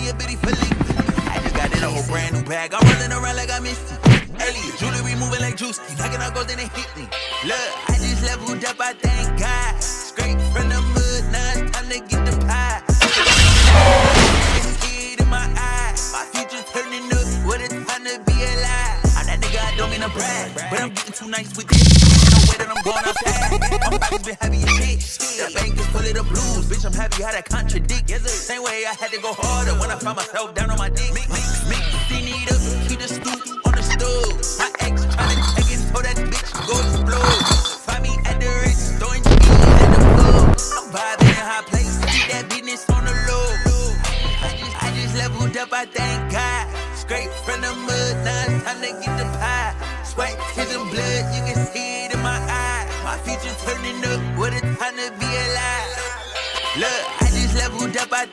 liability for leak. I just got in a whole brand new bag. I'm running around like I missed it. Elliot, jewelry moving like juice. Knocking out gold, then it hit me. Look, I just leveled up, I thank God. Straight from the mud, now it's time to get the pie. It's in my eye. My future turning up, what a time to be alive. I'm that nigga, I don't mean to brag, but I'm getting too nice with this. No way that I'm going outside. My body's been heavy as shit. The bank is full of the blues, bitch. I'm happy how that contradict. Same way I had to go harder when I found myself down on my dick. Mix the need up, keep the scoop on the stove. My ex tryna take it, so that bitch go explode. Find me at the rich, throwing cheese in the floor. I'm vibing in high place, keep that business on the low. I just leveled up, I thank God. Straight from the mud, now it's time to get the pie. Sweat, tears, and blood, you can see it in my eye. My future turning up, what a time to be alive. Look, I just leveled up, I